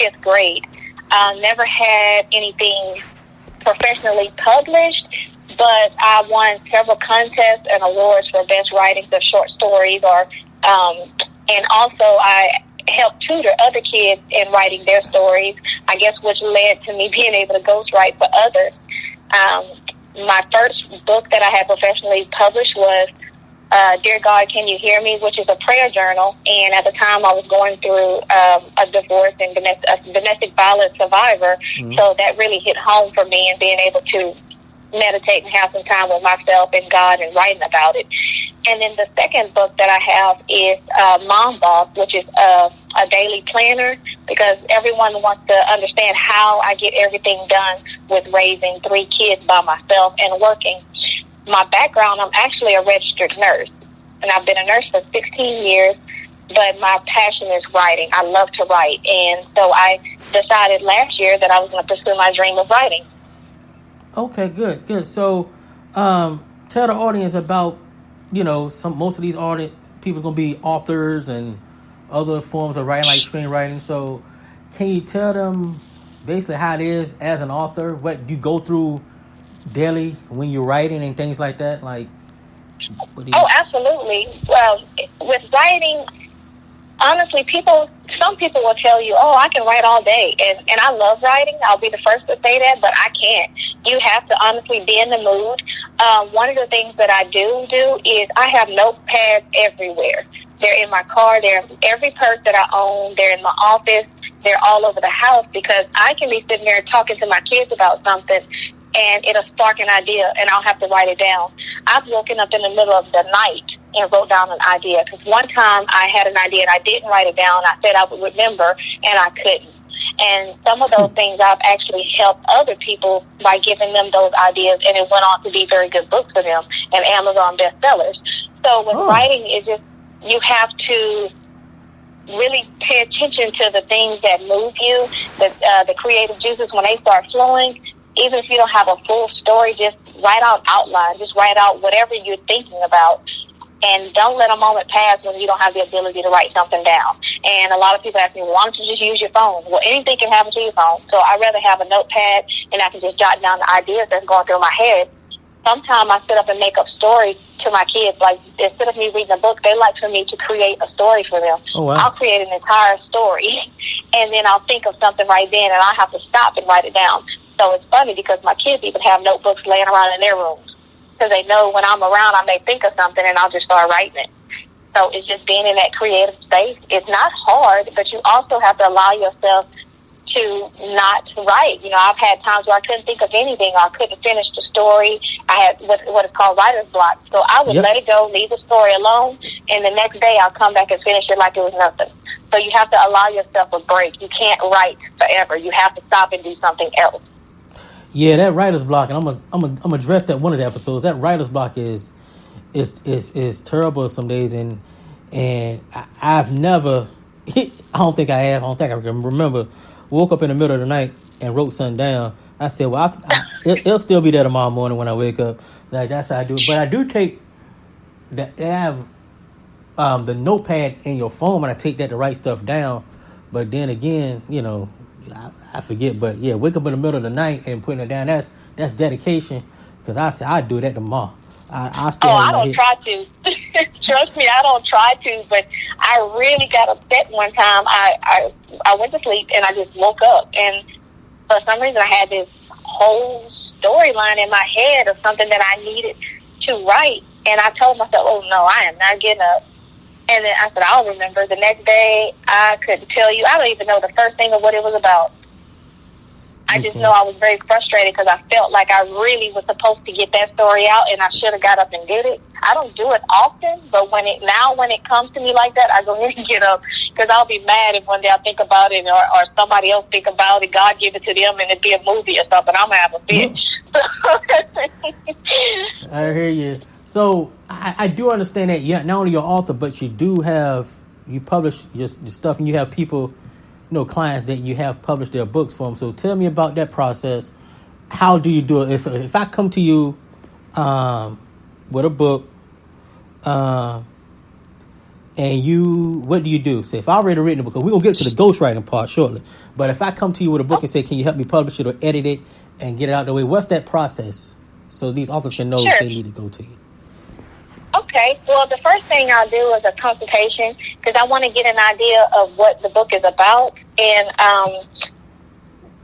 fifth grade. Never had anything professionally published, but I won several contests and awards for best writings of short stories, and also I helped tutor other kids in writing their stories, I guess, which led to me being able to ghostwrite for others. My first book that I had professionally published was Dear God, Can You Hear Me?, which is a prayer journal. And at the time, I was going through a divorce and a domestic violence survivor. Mm-hmm. So that really hit home for me, and being able to meditate and have some time with myself and God and writing about it. And then the second book that I have is Mom Boss, which is a daily planner, because everyone wants to understand how I get everything done with raising 3 kids by myself and working. My background, I'm actually a registered nurse, and I've been a nurse for 16 years, but my passion is writing. I love to write, and so I decided last year that I was going to pursue my dream of writing. Okay, good. So, tell the audience about, most of these people going to be authors and other forms of writing, like screenwriting. So, can you tell them basically how it is as an author, what you go through daily when you're writing and things like that? Like, absolutely. Well, with writing, honestly, some people will tell you, I can write all day. And I love writing. I'll be the first to say that, but I can't. You have to honestly be in the mood. One of the things that I do is I have notepads everywhere. They're in my car. They're in every purse that I own. They're in my office. They're all over the house, because I can be sitting there talking to my kids about something, and it'll spark an idea, and I'll have to write it down. I've woken up in the middle of the night and wrote down an idea, because one time I had an idea and I didn't write it down. I said I would remember, and I couldn't. And some of those things I've actually helped other people by giving them those ideas, and it went on to be very good books for them and Amazon bestsellers. So with writing, it's just, you have to really pay attention to the things that move you, the creative juices when they start flowing. Even if you don't have a full story, just write out outline. Just write out whatever you're thinking about. And don't let a moment pass when you don't have the ability to write something down. And a lot of people ask me, why don't you just use your phone? Well, anything can happen to your phone. So I'd rather have a notepad, and I can just jot down the ideas that's going through my head. Sometimes I sit up and make up stories to my kids. Like, instead of me reading a book, they like for me to create a story for them. Oh, wow. I'll create an entire story, and then I'll think of something right then, and I'll have to stop and write it down. So it's funny, because my kids even have notebooks laying around in their rooms, because they know when I'm around, I may think of something, and I'll just start writing it. So it's just being in that creative space. It's not hard, but you also have to allow yourself to not write. I've had times where I couldn't think of anything, or I couldn't finish the story. I had what is called writer's block. So I would let it go, leave the story alone, and the next day I'll come back and finish it like it was nothing. So you have to allow yourself a break. You can't write forever. You have to stop and do something else. Yeah, that writer's block, and I'm address that one of the episodes. That writer's block is terrible some days, and I've never, I don't think I can remember, woke up in the middle of the night and wrote something down. I said, well, it'll still be there tomorrow morning when I wake up. Like, that's how I do it. But I do take that. They have the notepad in your phone, and I take that to write stuff down. But then again, I forget. But yeah, wake up in the middle of the night and putting it down, that's dedication. Because I said I'd do that tomorrow. I don't try to. Trust me, I don't try to. But I really got upset one time. I went to sleep and I just woke up, and for some reason I had this whole storyline in my head of something that I needed to write. And I told myself, oh no, I am not getting up. And then I said, I'll remember. The next day, I couldn't tell you. I don't even know the first thing of what it was about. I just know I was very frustrated, because I felt like I really was supposed to get that story out, and I should have got up and did it. I don't do it often, but when it comes to me like that, I go ahead and get up, because I'll be mad if one day I think about it, or somebody else think about it, God give it to them, and it'd be a movie or something. I'm going to have a fit. I hear you. So I do understand that you're not only your author, but you publish your stuff, and you have people, clients that you have published their books for them. So tell me about that process. How do you do it? If I come to you with a book, and what do you do? Say, if I already written a book, we're going to get to the ghostwriting part shortly. But if I come to you with a book and say, can you help me publish it or edit it and get it out of the way, what's that process? So these authors can know if they need to go to you. Okay. Well, the first thing I'll do is a consultation because I want to get an idea of what the book is about. And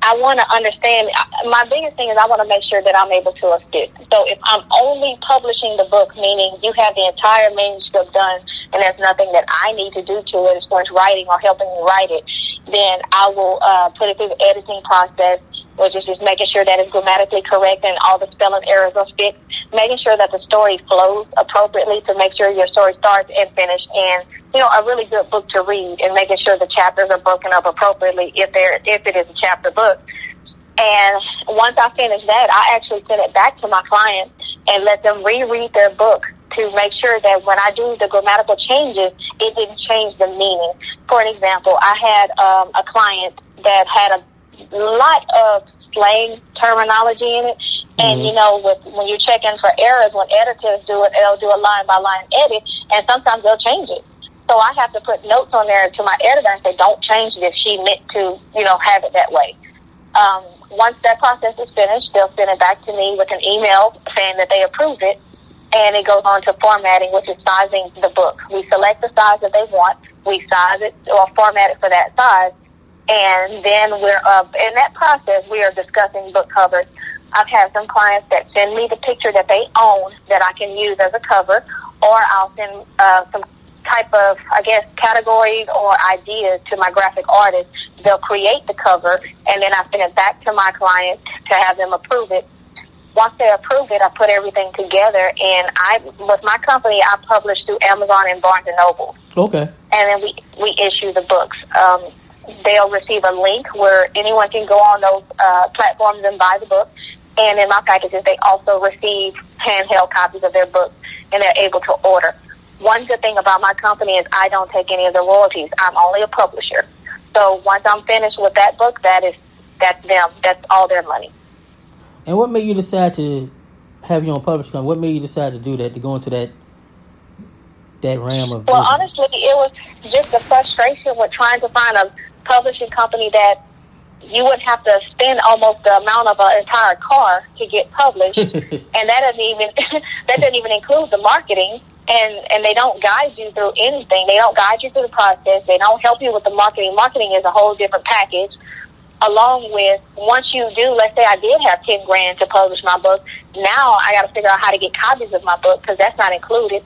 I want to understand. My biggest thing is I want to make sure that I'm able to assist. So if I'm only publishing the book, meaning you have the entire manuscript done and there's nothing that I need to do to it as far as writing or helping me write it, then I will put it through the editing process, which is just making sure that it's grammatically correct and all the spelling errors are fixed, making sure that the story flows appropriately to make sure your story starts and finishes, and a really good book to read, and making sure the chapters are broken up appropriately if it is a chapter book. And once I finish that, I actually send it back to my client and let them reread their book to make sure that when I do the grammatical changes, it didn't change the meaning. For an example, I had a client that had a lot of slang terminology in it. And, when you're checking for errors, when editors do it, they'll do a line-by-line edit, and sometimes they'll change it. So I have to put notes on there to my editor and say, don't change this. She meant to, have it that way. Once that process is finished, they'll send it back to me with an email saying that they approved it. And it goes on to formatting, which is sizing the book. We select the size that they want. We size it or format it for that size. And then we're in that process, we are discussing book covers. I've had some clients that send me the picture that they own that I can use as a cover, or I'll send some type of, categories or ideas to my graphic artist. They'll create the cover, and then I send it back to my client to have them approve it. Once they approve it, I put everything together, and with my company, I publish through Amazon and Barnes & Noble. Okay. And then we issue the books. They'll receive a link where anyone can go on those platforms and buy the book. And in my packages, they also receive handheld copies of their books, and they're able to order. One good thing about my company is I don't take any of the royalties. I'm only a publisher. So once I'm finished with that book, that's them. That's all their money. And what made you decide to have your own publishing company? What made you decide to do that, to go into that realm of business? Well, honestly, it was just a frustration with trying to find a publishing company that you wouldn't have to spend almost the amount of an entire car to get published. And that doesn't even include the marketing. And they don't guide you through anything. They don't guide you through the process. They don't help you with the marketing. Marketing is a whole different package. Along with, once you do, let's say I did have $10,000 to publish my book, now I got to figure out how to get copies of my book because that's not included.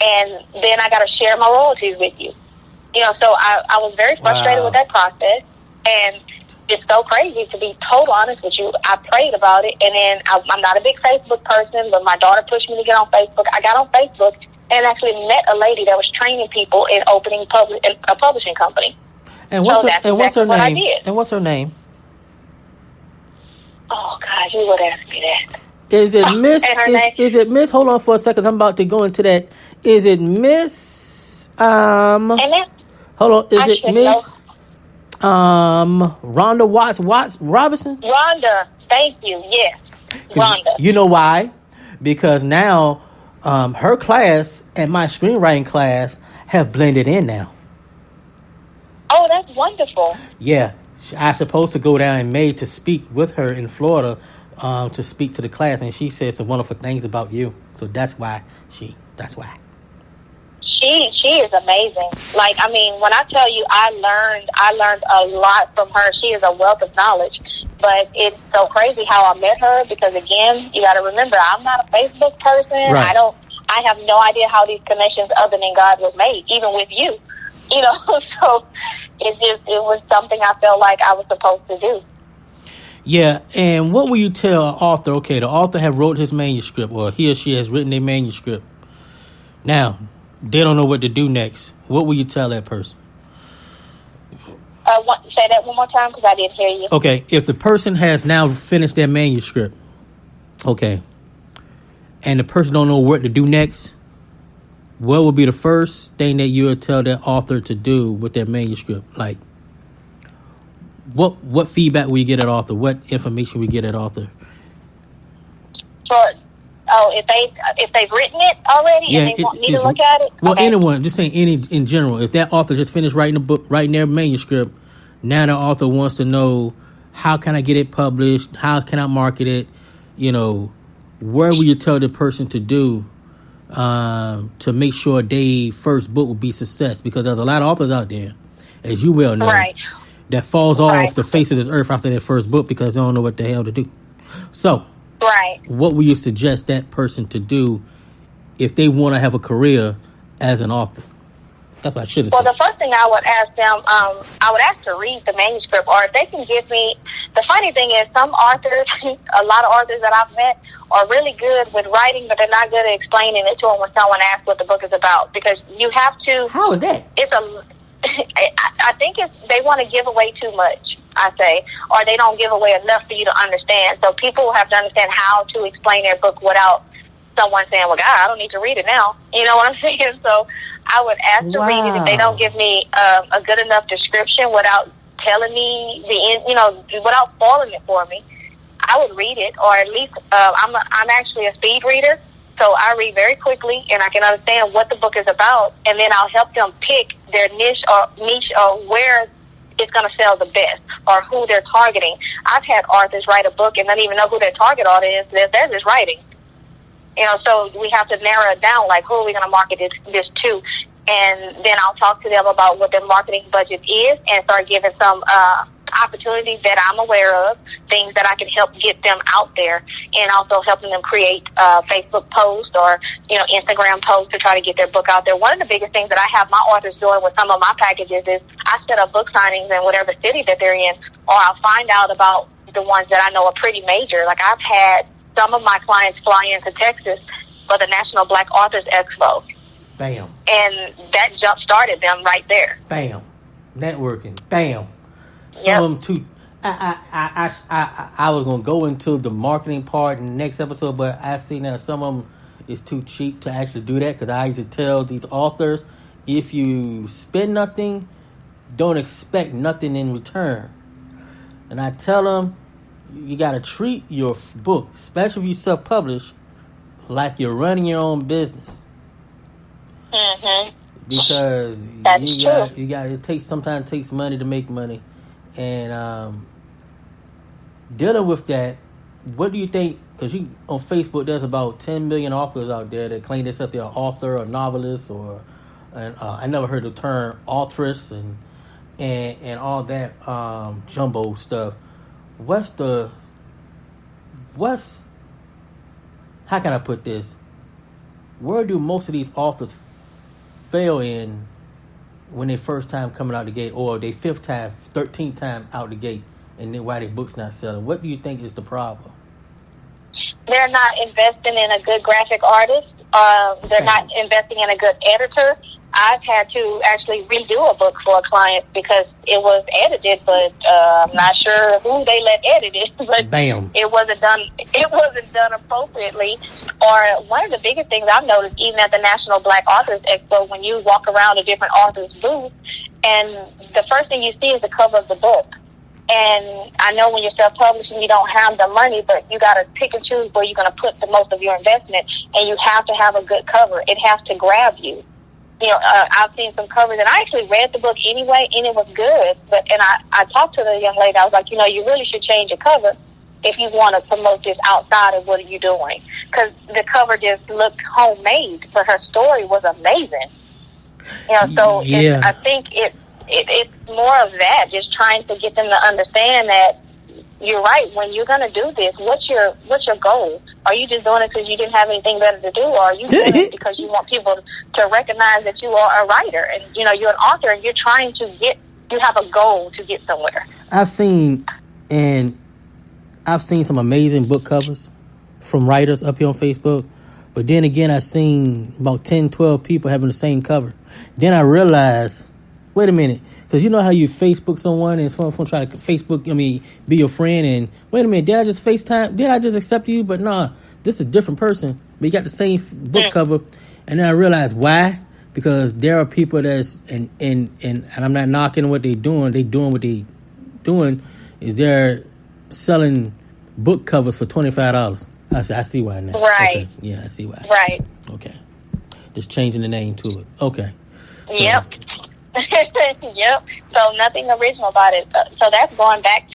And then I got to share my royalties with you. So I was very frustrated with that process. And it's so crazy, to be total honest with you. I prayed about it, and then I'm not a big Facebook person, but my daughter pushed me to get on Facebook. I got on Facebook and actually met a lady that was training people in opening a publishing company. And what's her name? I did. And what's her name? Oh God, you would ask me that. Is it Miss? Is it Miss? Hold on for a second. I'm about to go into that. Is it Miss? Hold on. Is it Miss? Rhonda Watts Robinson? Rhonda, thank you. Yes, Rhonda. You know why? Because now her class and my screenwriting class have blended in now. Oh, that's wonderful. Yeah, I'm supposed to go down in May to speak with her in Florida to speak to the class, and she said some wonderful things about you. So that's why. She is amazing. Like, I mean, when I tell you I learned a lot from her. She is a wealth of knowledge. But it's so crazy how I met her because, again, you got to remember, I'm not a Facebook person. Right. I have no idea how these connections other than God was made, even with you. So it was something I felt like I was supposed to do. Yeah, and what will you tell an author? Okay, the author have wrote his manuscript, or he or she has written their manuscript. Now, they don't know what to do next. What will you tell that person? Say that one more time because I didn't hear you. Okay, if the person has now finished their manuscript, okay, and the person don't know what to do next, what would be the first thing that you would tell that author to do with their manuscript? Like, what feedback will you get at author? What information will you get at author? For if they've written it already and they want me to look at it. Well, anyone, just saying any in general. If that author just finished writing a book, writing their manuscript, now the author wants to know, how can I get it published? How can I market it? Where will you tell the person to do to make sure their first book will be success? Because there's a lot of authors out there, as you well know, that falls off the face of this earth after their first book because they don't know what the hell to do. So, what would you suggest that person to do if they want to have a career as an author? That's what I should have said. Well, the first thing I would ask them, I would ask to read the manuscript, or if they can give me. The funny thing is, some authors, a lot of authors that I've met, are really good with writing, but they're not good at explaining it to them when someone asks what the book is about. Because you have to. How is that? I think they want to give away too much, I say, or they don't give away enough for you to understand. So people have to understand how to explain their book without someone saying, well, God, I don't need to read it now. You know what I'm saying? So I would ask to read it if they don't give me a good enough description without telling me without spoiling it for me. I would read it, or at least I'm actually a speed reader. So I read very quickly, and I can understand what the book is about, and then I'll help them pick their niche or where it's going to sell the best, or who they're targeting. I've had authors write a book and not even know who their target audience is. They're just writing. So we have to narrow it down, like, who are we going to market this to? And then I'll talk to them about what their marketing budget is and start giving some opportunities that I'm aware of, things that I can help get them out there, and also helping them create Facebook posts or Instagram posts to try to get their book out there. One of the biggest things that I have my authors doing with some of my packages is I set up book signings in whatever city that they're in, or I'll find out about the ones that I know are pretty major. Like, I've had some of my clients fly into Texas for the National Black Authors Expo. Bam. And that jump started them right there. Bam. Networking. Bam. Yep. Some too. I was gonna go into the marketing part in the next episode, but I see now some of them is too cheap to actually do that, because I used to tell these authors, if you spend nothing, don't expect nothing in return. And I tell them, you gotta treat your book, especially if you self-publish, like you're running your own business. Mm-hmm. Because sometimes it takes money to make money. And dealing with that, what do you think? Because on Facebook, there's about 10 million authors out there that claim themselves they're an author or novelist, I never heard the term authoress and all that jumbo stuff. How can I put this? Where do most of these authors fail in when they first time coming out the gate, or they 5th time, 13th time out the gate, and then why their book's not selling? What do you think is the problem? They're not investing in a good graphic artist. They're not investing in a good editor. I've had to actually redo a book for a client because it was edited, but I'm not sure who they let edit it. But Bam. It wasn't done. It wasn't done appropriately. Or one of the biggest things I've noticed, even at the National Black Authors Expo, when you walk around a different author's booth, and the first thing you see is the cover of the book. And I know when you're self-publishing, you don't have the money, but you got to pick and choose where you're going to put the most of your investment, and you have to have a good cover. It has to grab you. I've seen some covers, and I actually read the book anyway, and it was good. And I talked to the young lady. I was like, you really should change your cover if you want to promote this outside of what are you doing. Because the cover just looked homemade, but her story was amazing. I think it's more of that, just trying to get them to understand that you're right. When you're going to do this, what's your goal? Are you just doing it because you didn't have anything better to do, or are you doing it because you want people to recognize that you are a writer and you're an author, and you're trying to you have a goal to get somewhere? I've seen some amazing book covers from writers up here on Facebook, but then again, I've seen about 10, 12 people having the same cover. Then I realized, wait a minute. Because you know how you Facebook someone and someone try to be your friend, and wait a minute, did I just FaceTime? Did I just accept you? But nah, this is a different person. But you got the same book cover. And then I realized why. Because there are people that's, and I'm not knocking what they're doing. They doing what they doing is they're selling book covers for $25. I see why now. Right. Okay. Yeah, I see why. Right. Okay. Just changing the name to it. Okay. So, Yep. Yep. So nothing original about it. So that's going back